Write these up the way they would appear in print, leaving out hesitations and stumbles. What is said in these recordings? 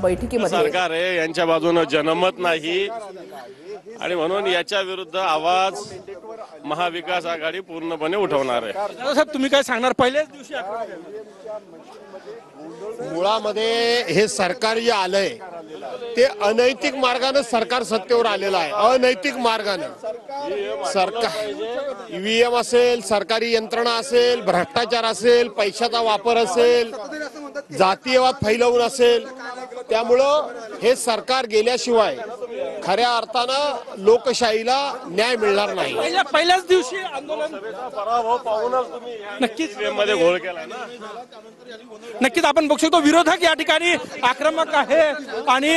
बैठकीमध्ये सरकार आहे यांच्या बाजूने जनमत नाही आणि म्हणून याच्या विरुद्ध आवाज महाविकास आघाडी पूर्णपणे उठवणार आहे। साहेब तुम्ही काय सांगणार? पहिल्याच दिवशी मुळामध्ये हे सरकार जे आलंय ते अनैतिक मार्गाने सरकार सत्तेवर आलेलं आहे। अनैतिक मार्गाने सरकार ईव्हीएम असेल, सरकारी यंत्रणा असेल, भ्रष्टाचार असेल, पैशाचा वापर असेल, जातीयवाद फैलवून असेल, त्यामुळं हे सरकार गेल्याशिवाय खऱ्या अर्थानं लोकशाहीला न्याय मिळणार नाही। पहिल्याच दिवशी आंदोलन पराभव पाहूनच तुम्ही नक्कीच मध्ये घोळ केलाय ना। नक्कीच आपण बघू शकतो विरोधक या ठिकाणी आक्रमक आहे आणि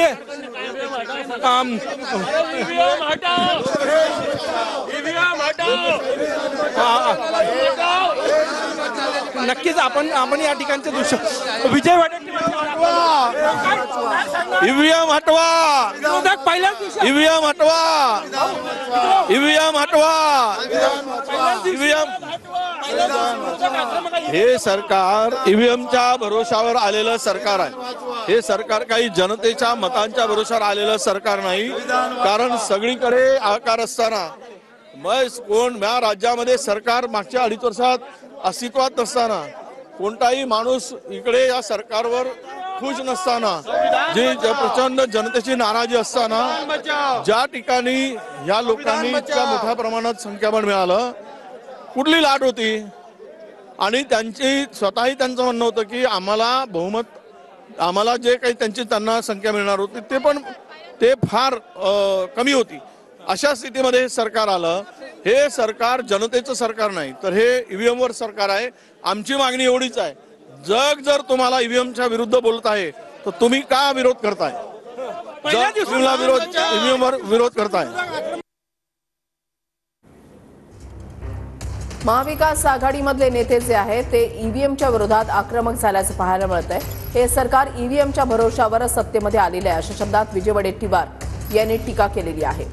नक्कीच आपण या ठिकाणचे दृश्य विजय ईव्हीएम हटवा, विरोधक पहिल्याच दिवशी ईव्हीएम हटवा, ईव्हीएम हटवा, ईव्हीएम। हे सरकार ईव्हीएमच्या भरोशावर आलेलं सरकार आहे। हे सरकार काही जनतेच्या मतांच्या भरोशावर आलेलं सरकार नाही। कारण सगळीकडे आकार असताना या राज्यामध्ये सरकार मागच्या 2.5 वर्षात अस्तित्वात नसताना कोणताही माणूस इकडे या सरकारवर खुश नसताना, जी प्रचंड जनतेची नाराजी असताना, ज्या ठिकाणी या लोकांनी इतक्या मोठ्या प्रमाणात संख्याबळ मिळालं, कुठली लाट होती आणि त्यांची स्वतःही त्यांचं म्हणणं होतं की आम्हाला बहुमत, आम्हाला जे काही त्यांना संख्या मिळणार होती ते फार कमी होती। अशा स्थितीमध्ये हे सरकार आलं। हे सरकार जनतेचं सरकार नाही तर हे ईव्हीएम वर सरकार आहे। आमची मागणी एवढीच आहे, जग जर तुम्हाला ईव्हीएमच्या विरुद्ध बोलत आहे तर तुम्ही का विरोध करताय? ईव्हीएम वर विरोध करताय। महाविकास आघाडीमधले नेते जे आहेत ते ईव्हीएमच्या विरोधात आक्रमक झाल्याचं पाहायला मिळत आहे। हे सरकार ईव्हीएमच्या भरोशावर सत्तेमध्ये आलेले आहे अशा शब्दात विजय वडेट्टीवार यांनी टीका केलेली आहे।